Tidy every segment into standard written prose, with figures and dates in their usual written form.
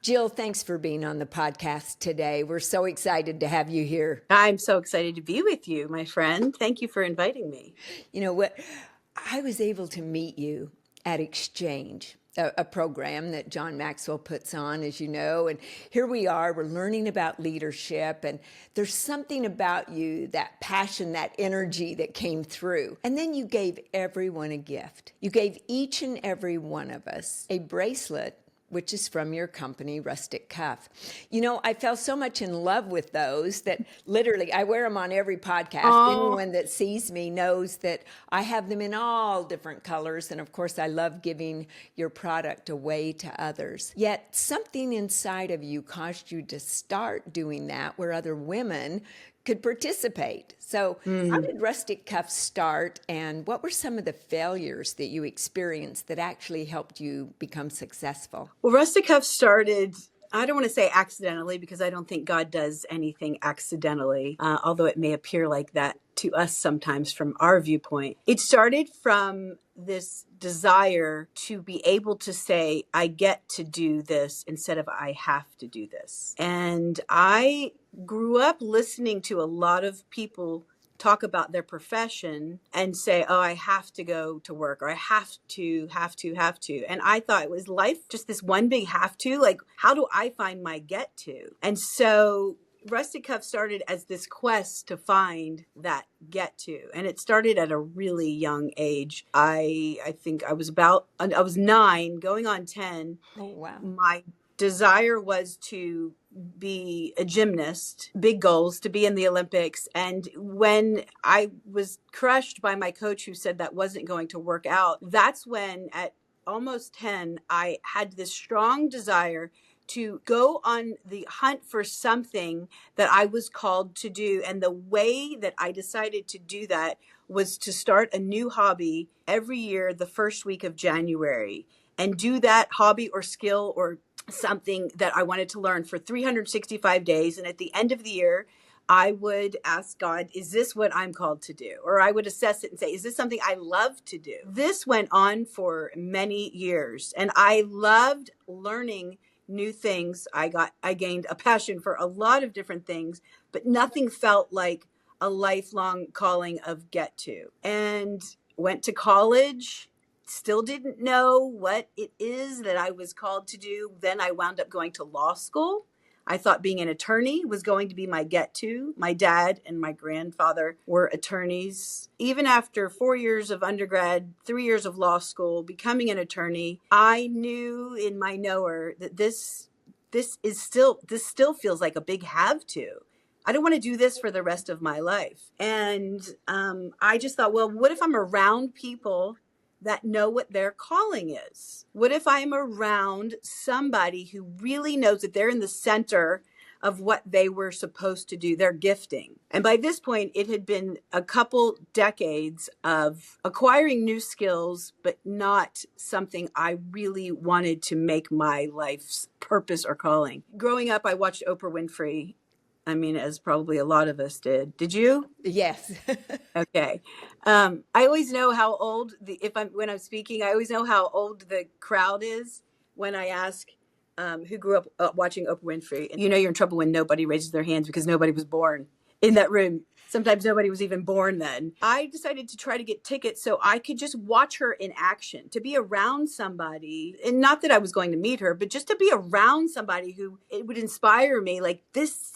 Jill, thanks for being on the podcast today. We're so excited to have you here. I'm so excited to be with you, my friend. Thank you for inviting me. You know what? I was able to meet you at Exchange, a program that John Maxwell puts on, as you know. And here we are, we're learning about leadership. And there's something about you, that passion, that energy that came through. And then you gave everyone a gift. You gave each and every one of us a bracelet, which is from your company, Rustic Cuff. You know, I fell so much in love with those that literally I wear them on every podcast. Anyone that sees me knows that I have them in all different colors. And of course, I love giving your product away to others. Yet something inside of you caused you to start doing that where other women could participate. So how did Rustic Cuff start, and what were some of the failures that you experienced that actually helped you become successful? Well, Rustic Cuff started, I don't want to say accidentally, because I don't think God does anything accidentally, although it may appear like that to us sometimes from our viewpoint. It started from this desire to be able to say, I get to do this instead of I have to do this. And I grew up listening to a lot of people talk about their profession and say, oh, I have to go to work, or I have to. And I thought, was life just this one big have to? Like, how do I find my get to? And so Rustic Cuff started as this quest to find that get to. And it started at a really young age. I think I was 9 going on 10. Oh, wow. My desire was to be a gymnast, big goals, to be in the Olympics. And when I was crushed by my coach who said that wasn't going to work out, that's when at almost 10, I had this strong desire to go on the hunt for something that I was called to do. And the way that I decided to do that was to start a new hobby every year, the first week of January, and do that hobby or skill or something that I wanted to learn for 365 days. And at the end of the year, I would ask God, is this what I'm called to do? Or I would assess it and say, is this something I love to do? This went on for many years, and I loved learning new things. I gained a passion for a lot of different things, but nothing felt like a lifelong calling of get to. And went to college, still didn't know what it is that I was called to do. Then I wound up going to law school. I thought being an attorney was going to be my get to. My dad and my grandfather were attorneys. Even after 4 years of undergrad, 3 years of law school, becoming an attorney, I knew in my knower that this still feels like a big have to. I don't want to do this for the rest of my life. And I just thought, well, what if I'm around people that know what their calling is? What if I'm around somebody who really knows that they're in the center of what they were supposed to do, their gifting? And by this point, it had been a couple decades of acquiring new skills, but not something I really wanted to make my life's purpose or calling. Growing up, I watched Oprah Winfrey. I mean, as probably a lot of us did. Did you? Yes. Okay. I always know how old when I'm speaking, I always know how old the crowd is when I ask who grew up watching Oprah Winfrey. And you know you're in trouble when nobody raises their hands because nobody was born in that room. Sometimes nobody was even born then. I decided to try to get tickets so I could just watch her in action, to be around somebody. And not that I was going to meet her, but just to be around somebody who it would inspire me, like this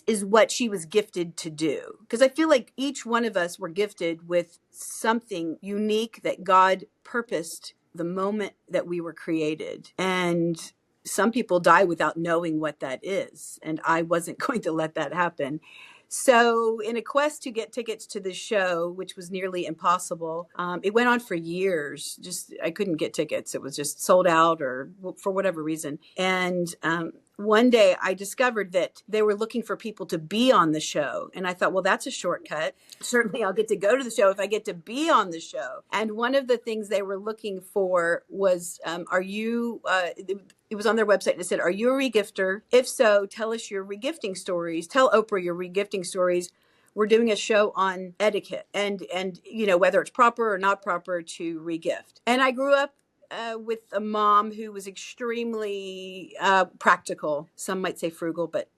is what she was gifted to do. Because I feel like each one of us were gifted with something unique that God purposed the moment that we were created. And some people die without knowing what that is. And I wasn't going to let that happen. So in a quest to get tickets to the show, which was nearly impossible, it went on for years. I couldn't get tickets. It was just sold out or for whatever reason. And one day I discovered that they were looking for people to be on the show. And I thought, well, that's a shortcut. Certainly I'll get to go to the show if I get to be on the show. And one of the things they were looking for was, it was on their website and it said, are you a regifter? If so, tell us your regifting stories. Tell Oprah your regifting stories. We're doing a show on etiquette and you know, whether it's proper or not proper to regift. And I grew up with a mom who was extremely practical. Some might say frugal, but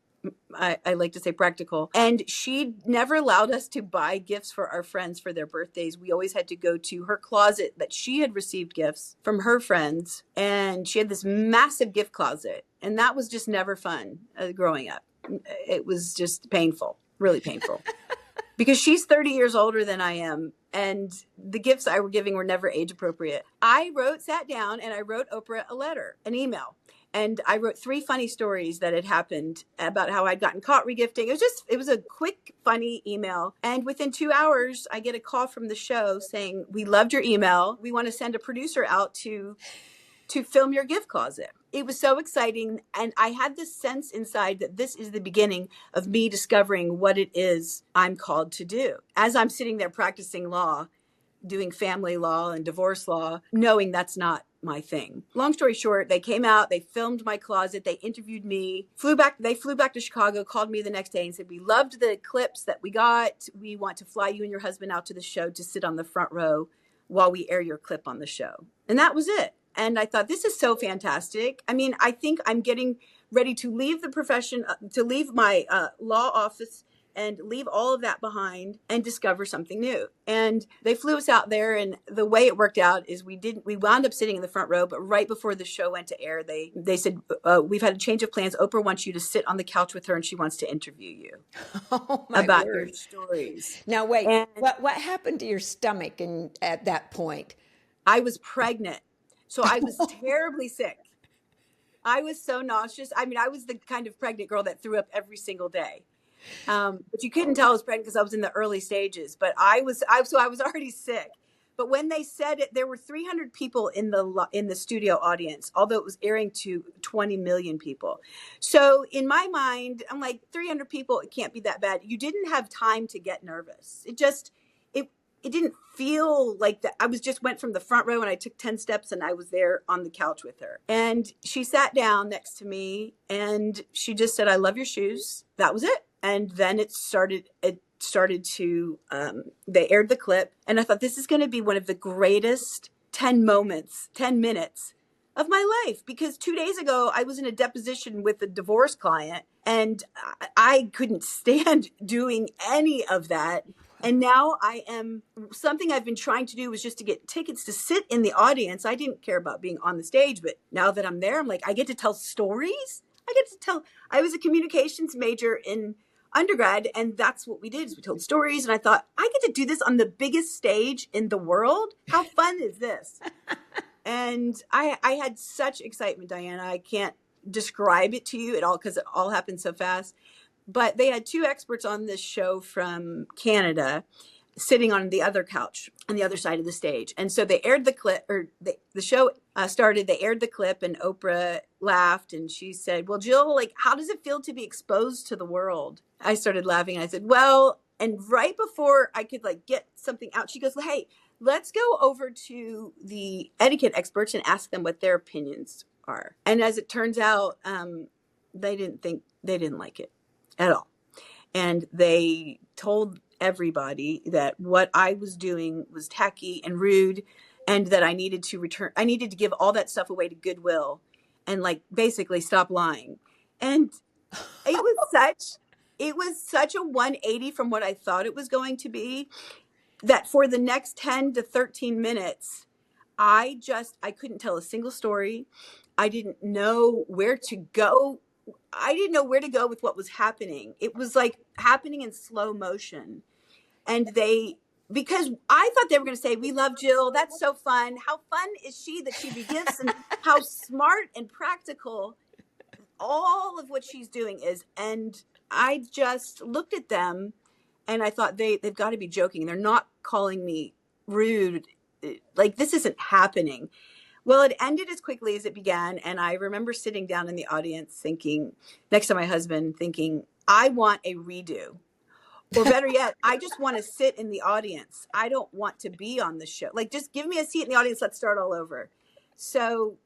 I like to say practical. And she never allowed us to buy gifts for our friends for their birthdays. We always had to go to her closet that she had received gifts from her friends. And she had this massive gift closet. And that was just never fun growing up. It was just painful, really painful. Because she's 30 years older than I am. And the gifts I were giving were never age appropriate. I sat down and I wrote Oprah a letter, an email. And I wrote 3 funny stories that had happened about how I'd gotten caught regifting. It was a quick, funny email. And within 2 hours, I get a call from the show saying, we loved your email. We want to send a producer out to film your gift closet. It was so exciting. And I had this sense inside that this is the beginning of me discovering what it is I'm called to do. As I'm sitting there practicing law, doing family law and divorce law, knowing that's not my thing. Long story short, they came out, they filmed my closet, they interviewed me, they flew back to Chicago, called me the next day and said, we loved the clips that we got. We want to fly you and your husband out to the show to sit on the front row while we air your clip on the show. And that was it. And I thought, this is so fantastic. I mean, I think I'm getting ready to leave the profession, to leave my law office and leave all of that behind and discover something new. And they flew us out there, and the way it worked out is we wound up sitting in the front row, but right before the show went to air, they said, we've had a change of plans. Oprah wants you to sit on the couch with her and she wants to interview you about your stories. Now, wait, and what happened to your stomach at that point? I was pregnant. So I was terribly sick. I was so nauseous. I mean, I was the kind of pregnant girl that threw up every single day. But you couldn't tell I was pregnant because I was in the early stages. But I was already sick. But when they said it, there were 300 people in the studio audience, although it was airing to 20 million people. So in my mind, I'm like, 300 people, it can't be that bad. You didn't have time to get nervous. It didn't feel like that. I went from the front row and I took 10 steps and I was there on the couch with her. And she sat down next to me and she just said, I love your shoes. That was it. And then it started to, they aired the clip. And I thought, this is going to be one of the greatest 10 minutes of my life. Because 2 days ago, I was in a deposition with a divorce client and I couldn't stand doing any of that. And now something I've been trying to do was just to get tickets to sit in the audience. I didn't care about being on the stage, but now that I'm there, I'm like, I get to tell stories. I was a communications major in undergrad, and that's what we did, is we told stories. And I thought, I get to do this on the biggest stage in the world. How fun is this? And I had such excitement, Dianna. I can't describe it to you at all because it all happened so fast. But they had 2 experts on this show from Canada sitting on the other couch on the other side of the stage. And so they aired the clip, or the show started, they aired the clip, and Oprah laughed and she said, well, Jill, like, how does it feel to be exposed to the world? I started laughing and I said, well, and right before I could get something out, she goes, hey, let's go over to the etiquette experts and ask them what their opinions are. And as it turns out, they didn't like it at all. And they told everybody that what I was doing was tacky and rude, and that I needed to give all that stuff away to Goodwill and basically stop lying. And it was such a 180 from what I thought it was going to be, that for the next 10 to 13 minutes, I couldn't tell a single story. I didn't know where to go. I didn't know where to go with what was happening. It was happening in slow motion. And because I thought they were going to say, we love Jill. That's so fun. How fun is she that she gifts, and how smart and practical all of what she's doing is. And I just looked at them and I thought they've got to be joking. They're not calling me rude. This isn't happening. Well, it ended as quickly as it began. And I remember sitting down in the audience next to my husband, thinking, I want a redo. Or better yet, I just want to sit in the audience. I don't want to be on the show. Just give me a seat in the audience. Let's start all over. So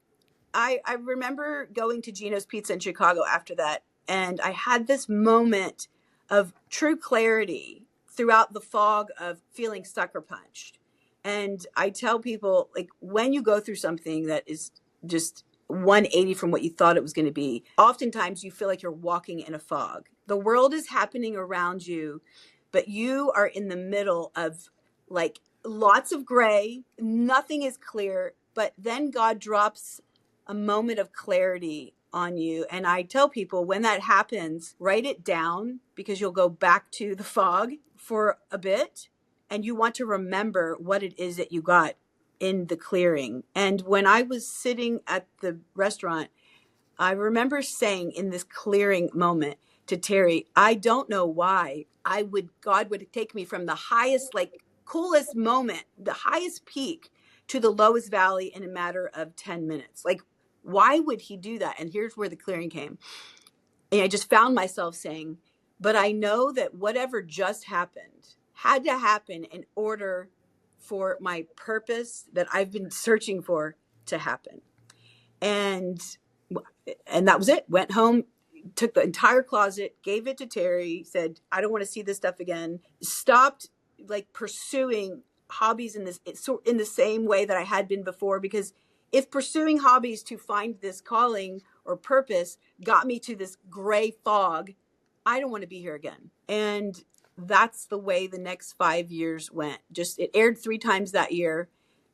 I remember going to Gino's Pizza in Chicago after that. And I had this moment of true clarity throughout the fog of feeling sucker punched. And I tell people, like, when you go through something that is just 180 from what you thought it was going to be, oftentimes you feel like you're walking in a fog. The world is happening around you, but you are in the middle of like lots of gray. Nothing is clear, but then God drops a moment of clarity on you. And I tell people, when that happens, write it down, because you'll go back to the fog for a bit and you want to remember what it is that you got in the clearing. And when I was sitting at the restaurant, I remember saying in this clearing moment to Terry, I don't know why God would take me from the highest, like coolest moment, the highest peak, to the lowest valley in a matter of 10 minutes. Like, why would he do that? And here's where the clearing came. And I just found myself saying, but I know that whatever just happened had to happen in order for my purpose that I've been searching for to happen. And that was it. Went home, took the entire closet, gave it to Terry, said, I don't want to see this stuff again. Stopped like pursuing hobbies in the same way that I had been before, because if pursuing hobbies to find this calling or purpose got me to this gray fog, I don't want to be here again. And that's the way the next 5 years went. Just, it aired 3 times that year.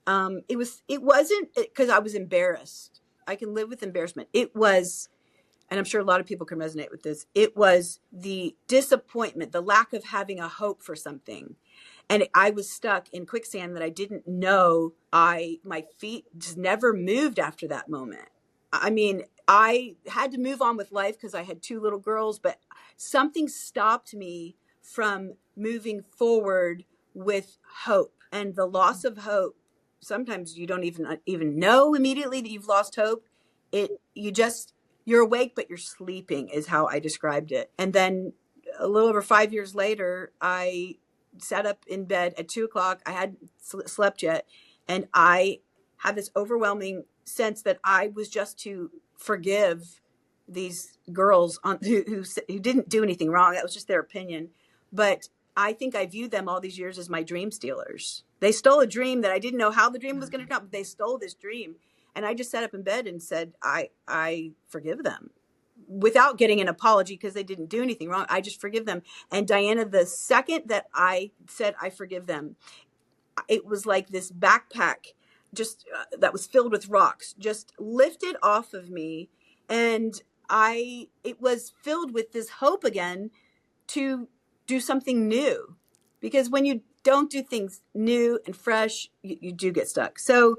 It wasn't because I was embarrassed. I can live with embarrassment. It was, and I'm sure a lot of people can resonate with this, it was the disappointment, the lack of having a hope for something. And I was stuck in quicksand that I didn't know. My feet just never moved after that moment. I mean, I had to move on with life because I had 2 little girls, but something stopped me from moving forward with hope. And the loss of hope, sometimes you don't even know immediately that you've lost hope. You're awake, but you're sleeping, is how I described it. And then a little over 5 years later, I sat up in bed at 2:00. I hadn't slept yet. And I had this overwhelming sense that I was just to forgive these girls who didn't do anything wrong. That was just their opinion. But I think I viewed them all these years as my dream stealers. They stole a dream that I didn't know how the dream was going to come, but they stole this dream. And I just sat up in bed and said, I forgive them, without getting an apology, because they didn't do anything wrong. I just forgive them. And Dianna, the second that I said I forgive them, it was like this backpack just that was filled with rocks just lifted off of me. And it was filled with this hope again to do something new. Because when you don't do things new and fresh, you do get stuck. So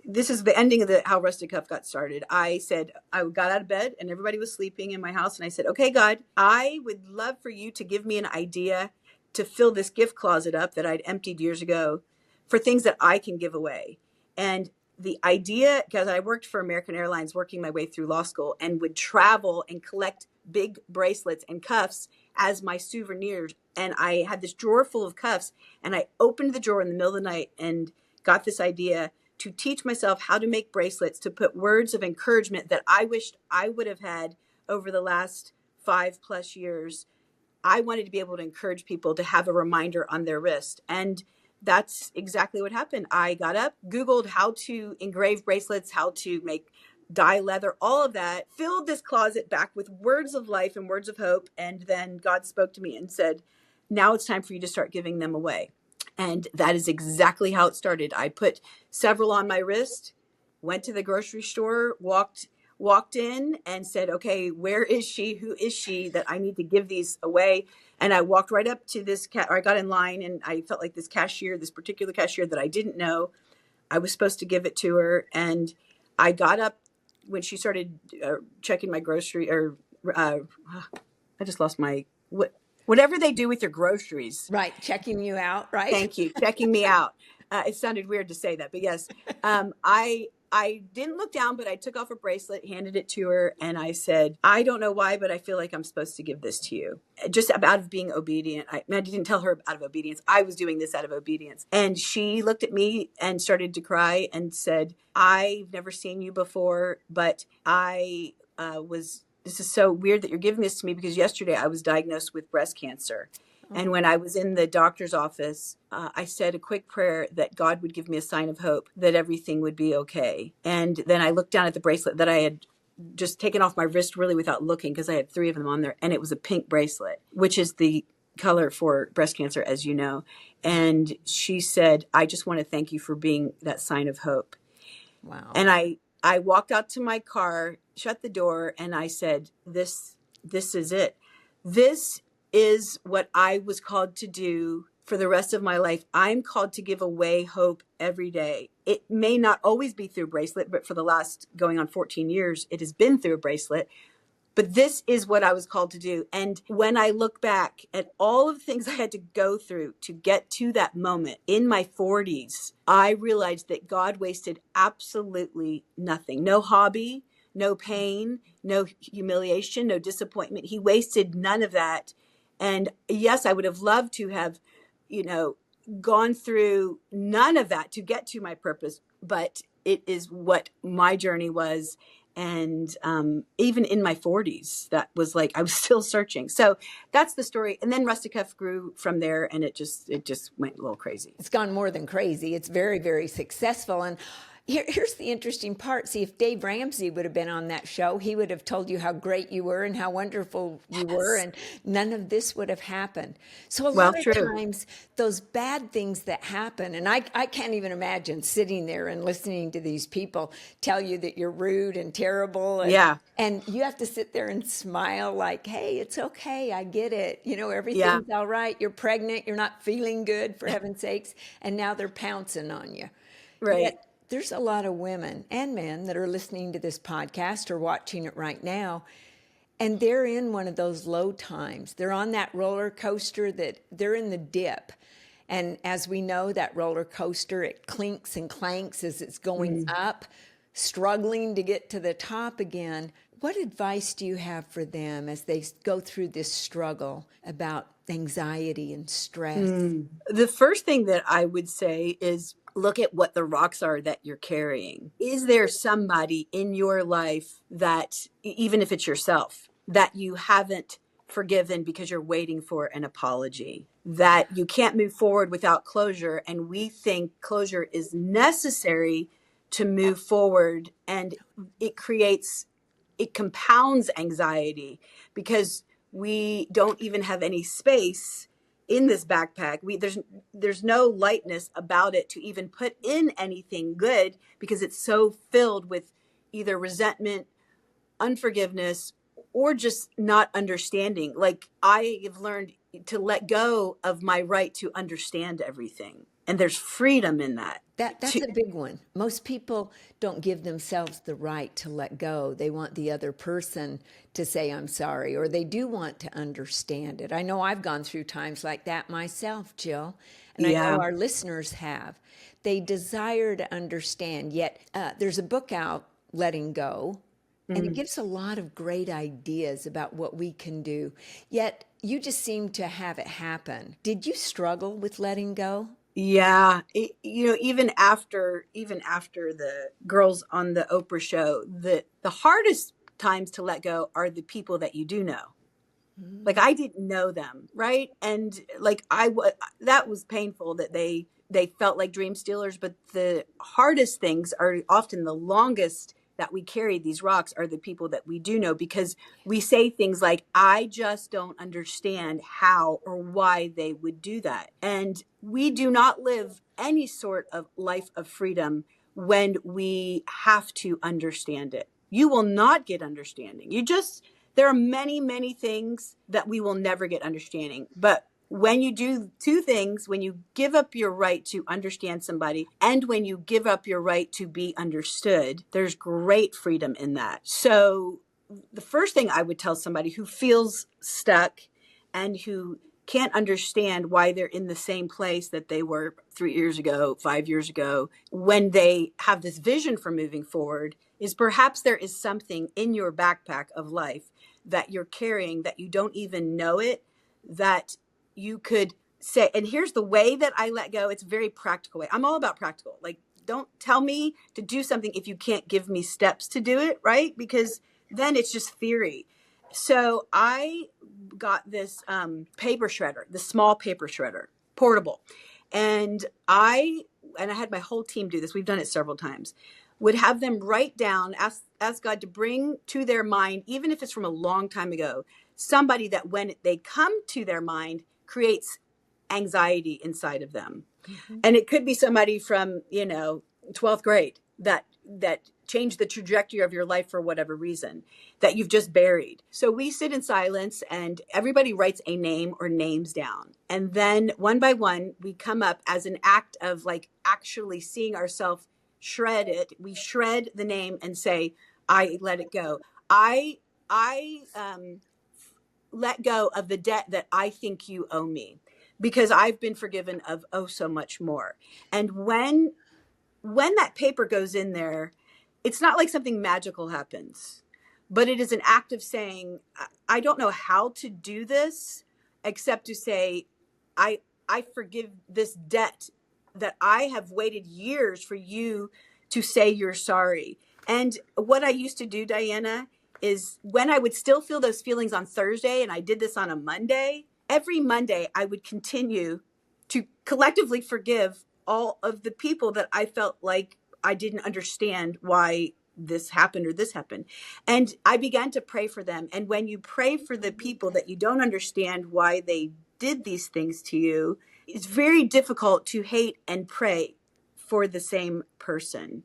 this is the ending of how Rustic Cuff got started. I said, I got out of bed and everybody was sleeping in my house. And I said, okay, God, I would love for you to give me an idea to fill this gift closet up that I'd emptied years ago for things that I can give away. And the idea, because I worked for American Airlines, working my way through law school, and would travel and collect big bracelets and cuffs as my souvenirs. And I had this drawer full of cuffs, and I opened the drawer in the middle of the night and got this idea to teach myself how to make bracelets, to put words of encouragement that I wished I would have had over the last 5+ years. I wanted to be able to encourage people to have a reminder on their wrist. And that's exactly what happened. I got up, Googled how to engrave bracelets, how to make dye leather, all of that, filled this closet back with words of life and words of hope. And then God spoke to me and said, now it's time for you to start giving them away. And that is exactly how it started. I put several on my wrist, went to the grocery store, walked in and said, okay, where is she? Who is she that I need to give these away? And I walked right up to I got in line, and I felt like this particular cashier that I didn't know, I was supposed to give it to her. And I got up when she started checking my grocery, I just lost whatever they do with your groceries. Right. Checking you out. Right. Thank you. Checking me out. It sounded weird to say that, but yes, I didn't look down, but I took off a bracelet, handed it to her, and I said, I don't know why, but I feel like I'm supposed to give this to you. Just out of being obedient. I didn't tell her out of obedience. I was doing this out of obedience. And she looked at me and started to cry and said, I've never seen you before, but this is so weird that you're giving this to me, because yesterday I was diagnosed with breast cancer. And when I was in the doctor's office, I said a quick prayer that God would give me a sign of hope, that everything would be okay. And then I looked down at the bracelet that I had just taken off my wrist really without looking, because I had 3 of them on there. And it was a pink bracelet, which is the color for breast cancer, as you know. And she said, I just want to thank you for being that sign of hope. Wow. And I walked out to my car, shut the door, and I said, this is it. This is what I was called to do for the rest of my life. I'm called to give away hope every day. It may not always be through a bracelet, but for the last going on 14 years, it has been through a bracelet. But this is what I was called to do. And when I look back at all of the things I had to go through to get to that moment in my 40s, I realized that God wasted absolutely nothing. No hobby, no pain, no humiliation, no disappointment. He wasted none of that. And yes, I would have loved to have, gone through none of that to get to my purpose, but it is what my journey was. And even in my 40s, that was like, I was still searching. So that's the story. And then Rustic Cuff grew from there, and it just went a little crazy. It's gone more than crazy. It's very, very successful. And here's the interesting part. See, if Dave Ramsey would have been on that show, he would have told you how great you were and how wonderful you were, and none of this would have happened. So a lot of times, those bad things that happen, and I can't even imagine sitting there and listening to these people tell you that you're rude and terrible. And, and you have to sit there and smile like, hey, it's okay. I get it. Everything's all right. You're pregnant. You're not feeling good, for heaven's sakes. And now they're pouncing on you. Right. Yet, there's a lot of women and men that are listening to this podcast or watching it right now, and they're in one of those low times. They're on that roller coaster, that they're in the dip. And as we know, that roller coaster, it clinks and clanks as it's going up, struggling to get to the top again. What advice do you have for them as they go through this struggle about anxiety and stress? The first thing that I would say is, look at what the rocks are that you're carrying. Is there somebody in your life that, even if it's yourself, that you haven't forgiven because you're waiting for an apology? That you can't move forward without closure, and we think closure is necessary to move forward, and it compounds anxiety because we don't even have any space in this backpack. There's no lightness about it to even put in anything good, because it's so filled with either resentment, unforgiveness, or just not understanding. Like, I have learned to let go of my right to understand everything. And there's freedom in that. That's a big one. Most people don't give themselves the right to let go. They want the other person to say, I'm sorry, or they do want to understand it. I know I've gone through times like that myself, Jill, and I know our listeners have. They desire to understand, yet there's a book out, Letting Go, and it gives a lot of great ideas about what we can do. Yet you just seem to have it happen. Did you struggle with letting go? Yeah. Even after the girls on the Oprah show, the hardest times to let go are the people that you do know. Like, I didn't know them. Right. And like, that was painful that they felt like dream stealers, but the hardest things are often the longest that we carry. These rocks are the people that we do know, because we say things like, I just don't understand how or why they would do that. And we do not live any sort of life of freedom when we have to understand it. You will not get understanding. There are many, many things that we will never get understanding. But when you do two things, when you give up your right to understand somebody and when you give up your right to be understood, there's great freedom in that. So the first thing I would tell somebody who feels stuck and who can't understand why they're in the same place that they were 3 years ago, 5 years ago, when they have this vision for moving forward, is perhaps there is something in your backpack of life that you're carrying that you don't even know it, that you could say, and here's the way that I let go. It's a very practical way. I'm all about practical. Like, don't tell me to do something if you can't give me steps to do it, right? Because then it's just theory. So I got this paper shredder, the small paper shredder, portable. And I had my whole team do this. We've done it several times. Would have them write down, ask God to bring to their mind, even if it's from a long time ago, somebody that when they come to their mind creates anxiety inside of them. Mm-hmm. And it could be somebody from, 12th grade that changed the trajectory of your life for whatever reason that you've just buried. So we sit in silence and everybody writes a name or names down. And then one by one, we come up as an act of like actually seeing ourselves shred it. We shred the name and say, I let it go. I let go of the debt that I think you owe me because I've been forgiven of so much more. And when that paper goes in there, it's not like something magical happens, but it is an act of saying, I don't know how to do this except to say, I forgive this debt that I have waited years for you to say you're sorry. And what I used to do, Dianna, is when I would still feel those feelings on Thursday, and I did this on a Monday, every Monday I would continue to collectively forgive all of the people that I felt like I didn't understand why this happened or this happened. And I began to pray for them. And when you pray for the people that you don't understand why they did these things to you, it's very difficult to hate and pray for the same person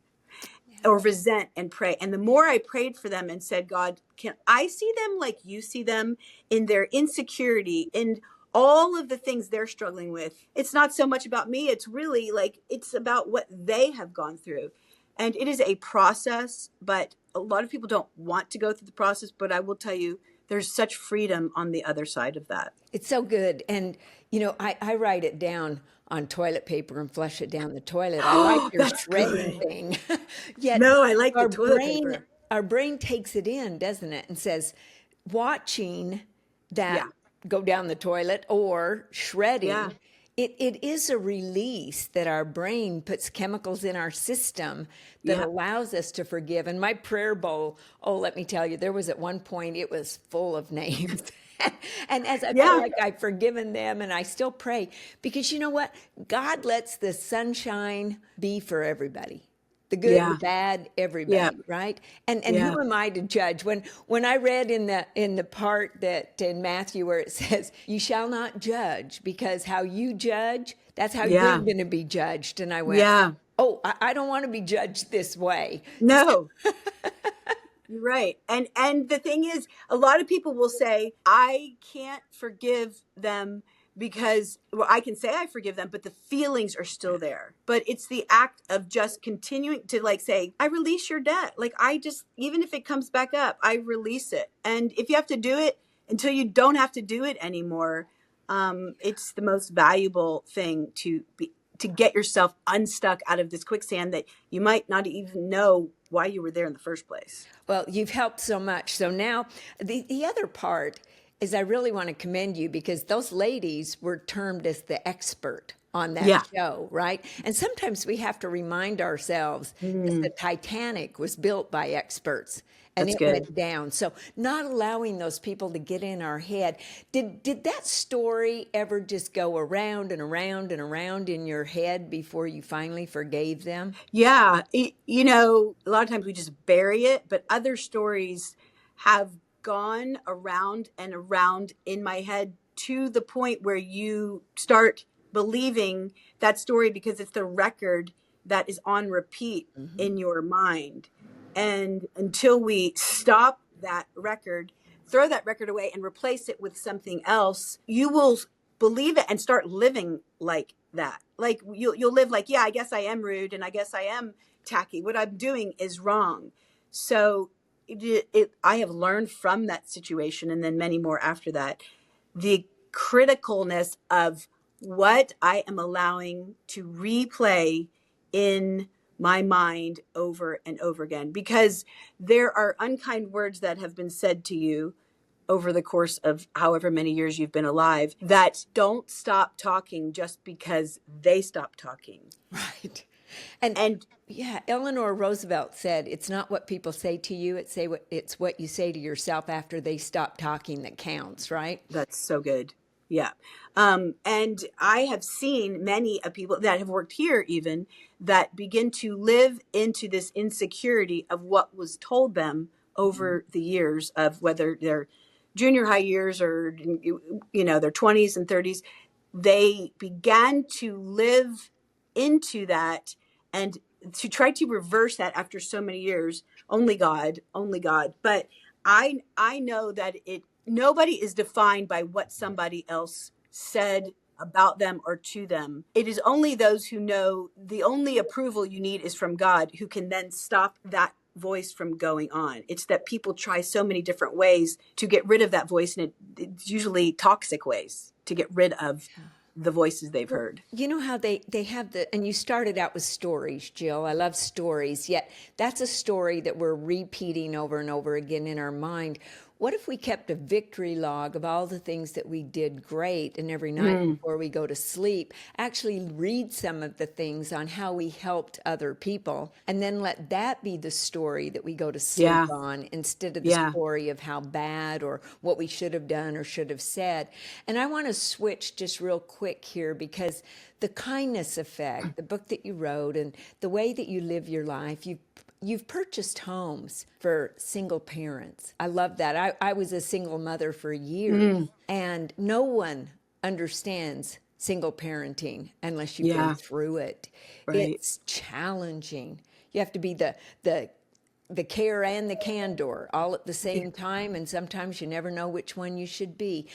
or resent and pray. And the more I prayed for them and said, God, can I see them like you see them in their insecurity, in all of the things they're struggling with? It's not so much about me. It's really like, it's about what they have gone through. And it is a process, but a lot of people don't want to go through the process. But I will tell you, there's such freedom on the other side of that. It's so good. And, I write it down on toilet paper and flush it down the toilet. I like your That's shredding good. thing. Yet No, I like the our toilet brain, paper. our brain takes it in, doesn't it? And says, watching that Yeah. go down the toilet or Yeah. shredding, it is a release that our brain puts chemicals in our system that Yeah. allows us to forgive. And my prayer bowl, oh, let me tell you, there was at one point, it was full of names. And as I feel Yeah. like I've forgiven them and I still pray, because you know what? God lets the sunshine be for everybody. The good, the Yeah. bad, Yeah. everybody, right? And Yeah. who am I to judge? When I read in the part that in Matthew where it says, "You shall not judge, because how you judge, that's how you're Yeah. going to be judged." And I went, Yeah. "Oh, I don't want to be judged this way." No. You're right. And the thing is, a lot of people will say, I can't forgive them because, well, I can say I forgive them, but the feelings are still there. But it's the act of just continuing to like say, I release your debt. Like I just, even if it comes back up, I release it. And if you have to do it until you don't have to do it anymore, it's the most valuable thing to get yourself unstuck out of this quicksand that you might not even know why you were there in the first place. Well, you've helped so much. So now the other part is I really want to commend you because those ladies were termed as the expert on that Yeah. show, right? And sometimes we have to remind ourselves that the Titanic was built by experts and That's it good. went down. So not allowing those people to get in our head. Did that story ever just go around and around and around in your head before you finally forgave them? Yeah. A lot of times we just bury it, but other stories have gone around and around in my head to the point where you start believing that story because it's the record that is on repeat in your mind. And until we stop that record, throw that record away and replace it with something else, you will believe it and start living like that. Like you'll live like, yeah, I guess I am rude and I guess I am tacky. What I'm doing is wrong. So I have learned from that situation and then many more after that, the criticalness of what I am allowing to replay in my mind over and over again, because there are unkind words that have been said to you over the course of however many years you've been alive that don't stop talking just because they stop talking. Right. And And yeah, Eleanor Roosevelt said, it's not what people say to you, it's what you say to yourself after they stop talking that counts, right? that's so good. Yeah. And I have seen many of people that have worked here even that begin to live into this insecurity of what was told them over the years of whether they're junior high years or, their 20s and 30s. They began to live into that and to try to reverse that after so many years. Only God. But I know that nobody is defined by what somebody else said about them or to them. It is only those who know the only approval you need is from God who can then stop that voice from going on. It's that people try so many different ways to get rid of that voice, and it's usually toxic ways to get rid of the voices they've heard. You know how they have and you started out with stories, Jill. I love stories, yet that's a story that we're repeating over and over again in our mind. What if we kept a victory log of all the things that we did great, and every night before we go to sleep, actually read some of the things on how we helped other people, and then let that be the story that we go to sleep Yeah. on instead of the Yeah. story of how bad or what we should have done or should have said. And I want to switch just real quick here, because the kindness effect, the book that you wrote and the way that you live your life, you've purchased homes for single parents. I love that. I was a single mother for years, and no one understands single parenting unless you've been Yeah. through it. Right. It's challenging. You have to be the care and the candor all at the same time, and sometimes you never know which one you should be.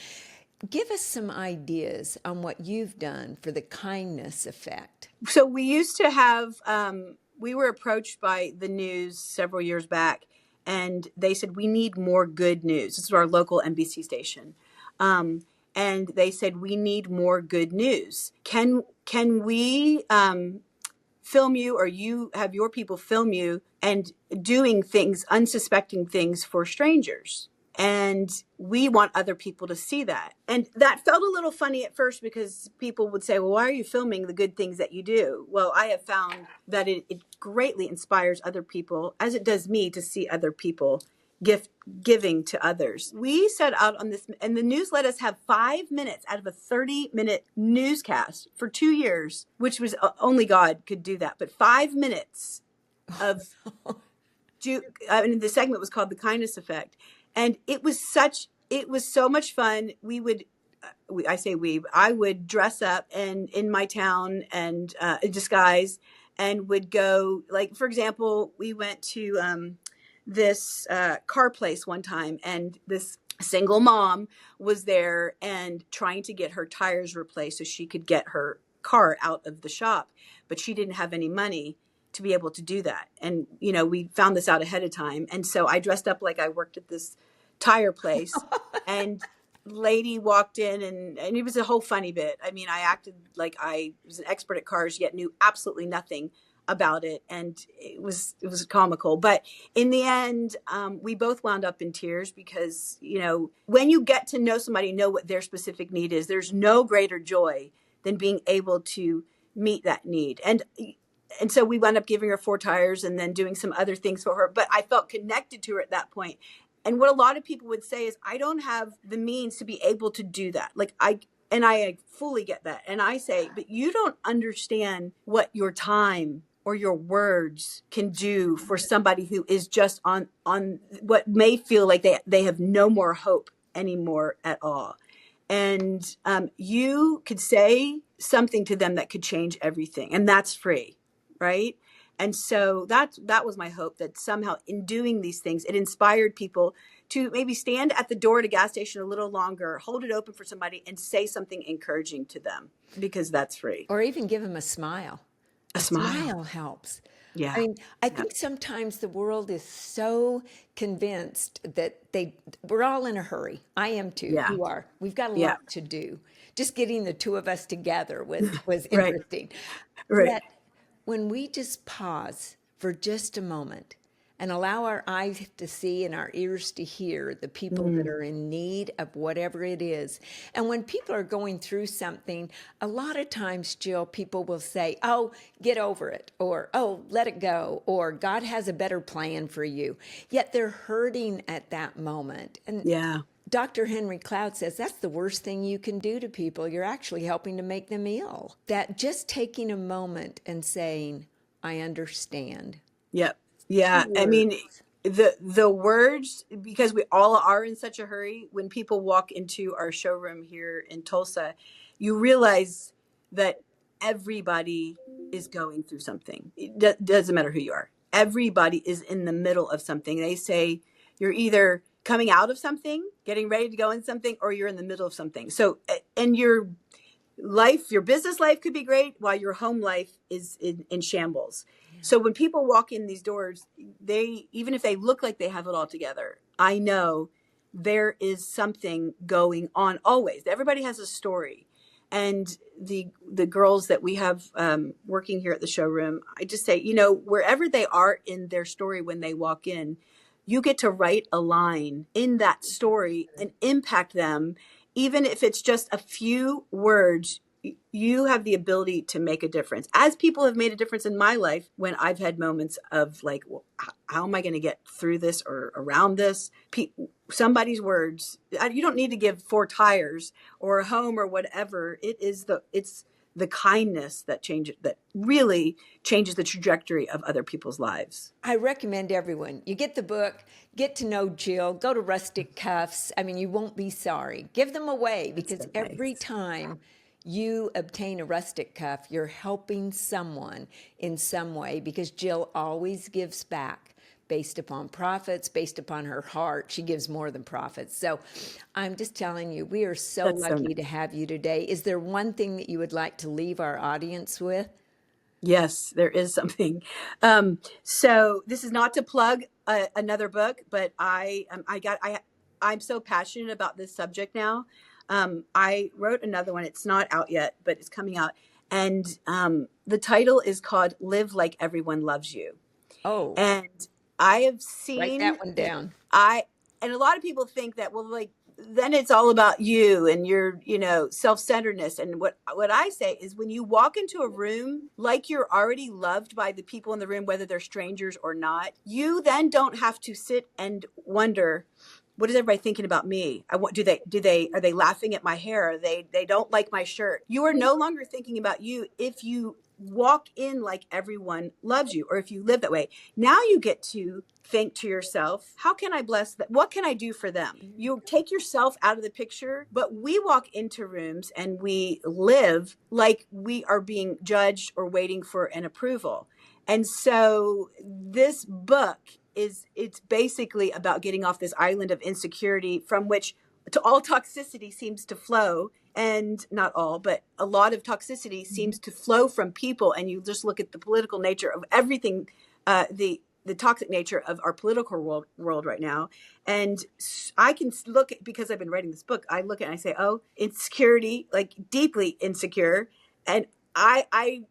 Give us some ideas on what you've done for the kindness effect. So we used to have, we were approached by the news several years back, and they said, we need more good news. This is our local NBC station. And they said, we need more good news. Can we film you, or you have your people film you and doing things, unsuspecting things for strangers? And we want other people to see that. And that felt a little funny at first, because people would say, well, why are you filming the good things that you do? Well, I have found that it greatly inspires other people, as it does me, to see other people giving to others. We set out on this, and the news let us have 5 minutes out of a 30-minute newscast for 2 years, which was only God could do that. But 5 minutes of the segment was called The Kindness Effect. And it was so much fun. I would dress up and in my town and disguise, and would go, like, for example, we went to this car place one time, and this single mom was there and trying to get her tires replaced so she could get her car out of the shop, but she didn't have any money to be able to do that. And, we found this out ahead of time. And so I dressed up like I worked at this tire place, and lady walked in, and it was a whole funny bit. I mean, I acted like I was an expert at cars, yet knew absolutely nothing about it. And it was comical. But in the end, we both wound up in tears, because, when you get to know somebody, know what their specific need is, there's no greater joy than being able to meet that need. And so we wound up giving her 4 tires and then doing some other things for her. But I felt connected to her at that point. And what a lot of people would say is, I don't have the means to be able to do that. And I fully get that. And I say, but you don't understand what your time or your words can do for somebody who is just on what may feel like they have no more hope anymore at all. And you could say something to them that could change everything. And that's free. Right. And so that was my hope, that somehow in doing these things, it inspired people to maybe stand at the door at a gas station a little longer, hold it open for somebody, and say something encouraging to them, because that's free. Or even give them a smile. A smile Helps. Yeah. I mean, I think sometimes the world is so convinced that we're all in a hurry. I am too. Yeah. You are. We've got a Yeah. lot to do. Just getting the two of us together was Right. interesting. Right. Yet, when we just pause for just a moment and allow our eyes to see and our ears to hear the people that are in need of whatever it is. And when people are going through something, a lot of times, Jill, people will say, oh, get over it, or oh, let it go, or God has a better plan for you. Yet they're hurting at that moment. And Yeah. Dr. Henry Cloud says that's the worst thing you can do to people. You're actually helping to make them ill. That just taking a moment and saying, I understand. Yep. 2 Yeah. I mean, words. the words, because we all are in such a hurry, when people walk into our showroom here in Tulsa, you realize that everybody is going through something. Doesn't matter who you are. Everybody is in the middle of something. They say you're either coming out of something, getting ready to go in something, or you're in the middle of something. So, and your life, your business life could be great while your home life is in shambles. So when people walk in these doors, they, even if they look like they have it all together, I know there is something going on always. Everybody has a story. And the girls that we have working here at the showroom, I just say, you know, wherever they are in their story when they walk in, you get to write a line in that story and impact them. Even if it's just a few words, you have the ability to make a difference. As people have made a difference in my life when I've had moments of like, well, how am I going to get through this or around this? Somebody's words, you don't need to give 4 tires or a home or whatever. It's the kindness that really changes the trajectory of other people's lives. I recommend everyone. You get the book, get to know Jill, go to Rustic Cuffs. I mean, you won't be sorry. Give them away That's because so every nice. time you obtain a rustic cuff, you're helping someone in some way because Jill always gives back based upon profits, based upon her heart. She gives more than profits. So I'm just telling you, we are so That's so lucky nice. to have you today. Is there one thing that you would like to leave our audience with? Yes, there is something. So this is not to plug another book, but I'm so passionate about this subject now. I wrote another one. It's not out yet, but it's coming out. And the title is called Live Like Everyone Loves You. Oh, And I have write seen, that one down. I, and a lot of people think that, well, like, then it's all about you and your, self-centeredness. And what I say is when you walk into a room, like you're already loved by the people in the room, whether they're strangers or not, you then don't have to sit and wonder, what is everybody thinking about me? Are they laughing at my hair? They don't like my shirt. You are no longer thinking about you if you walk in like everyone loves you, or if you live that way. Now you get to think to yourself, how can I bless them? What can I do for them? You take yourself out of the picture, but we walk into rooms and we live like we are being judged or waiting for an approval. And so this book it's basically about getting off this island of insecurity from which to all toxicity seems to flow. And not all, but a lot of toxicity seems to flow from people. And you just look at the political nature of everything, the toxic nature of our political world right now. And I can look at, because I've been writing this book, I look at it and I say, oh, insecurity, like deeply insecure. And I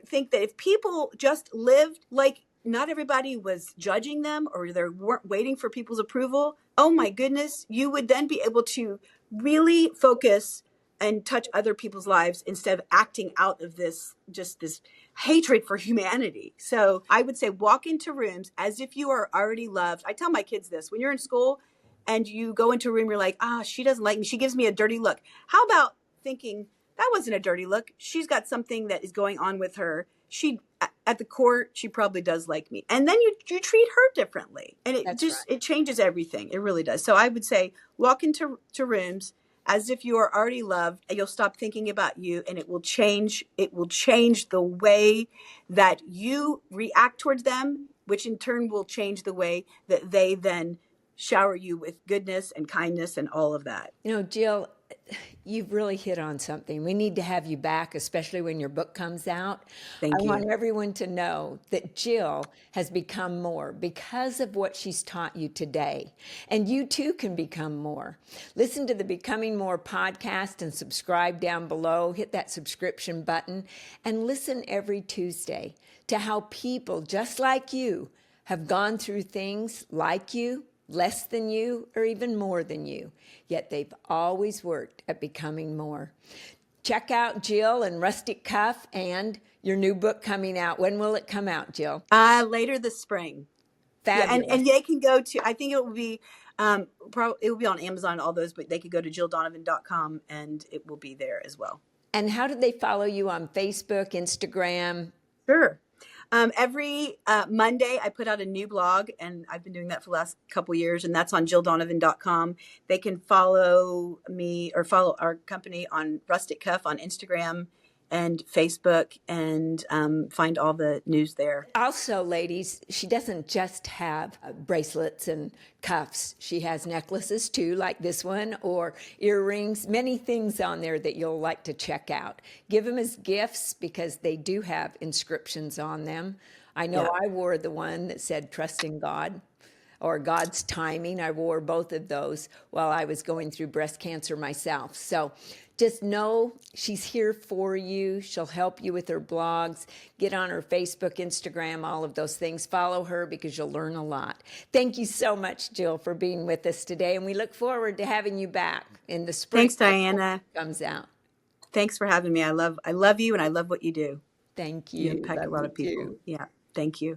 think that if people just lived like not everybody was judging them or they weren't waiting for people's approval, oh my goodness, you would then be able to really focus and touch other people's lives instead of acting out of this hatred for humanity. So I would say walk into rooms as if you are already loved. I tell my kids this: when you're in school and you go into a room, you're like, she doesn't like me, she gives me a dirty look. How about thinking, that wasn't a dirty look, she's got something that is going on with her, she at the core, she probably does like me. And then you treat her differently, and That's right. it changes everything. It really does. So I would say walk into rooms as if you are already loved, and you'll stop thinking about you, and it will change the way that you react towards them, which in turn will change the way that they then shower you with goodness and kindness and all of that. Jill, you've really hit on something. We need to have you back, especially when your book comes out. I Thank you. want everyone to know that Jill has become more because of what she's taught you today. And you too can become more. Listen to the Becoming More podcast and subscribe down below. Hit that subscription button and listen every Tuesday to how people just like you have gone through things like you, less than you, or even more than you, yet they've always worked at becoming more. Check out Jill and Rustic Cuff and your new book coming out. When will it come out, Jill? Later this spring. Yeah, Fabulous. and they can go to, I think it will be, it will be on Amazon, all those, but they could go to jilldonovan.com and it will be there as well. And how do they follow you on Facebook, Instagram? Sure. Every Monday, I put out a new blog, and I've been doing that for the last couple of years, and that's on jilldonovan.com. They can follow me or follow our company on Rustic Cuff on Instagram and Facebook, and find all the news there. Also, ladies, she doesn't just have bracelets and cuffs. She has necklaces too, like this one, or earrings, many things on there that you'll like to check out. Give them as gifts because they do have inscriptions on them. I know I wore the one that said trust in God or God's timing. I wore both of those while I was going through breast cancer myself. So just know she's here for you. She'll help you with her blogs. Get on her Facebook, Instagram, all of those things. Follow her because you'll learn a lot. Thank you so much, Jill, for being with us today. And we look forward to having you back in the spring. Thanks, Dianna. Comes out. Thanks for having me. I love you, and I love what you do. Thank you. You impact a lot of people. Too. Yeah. Thank you.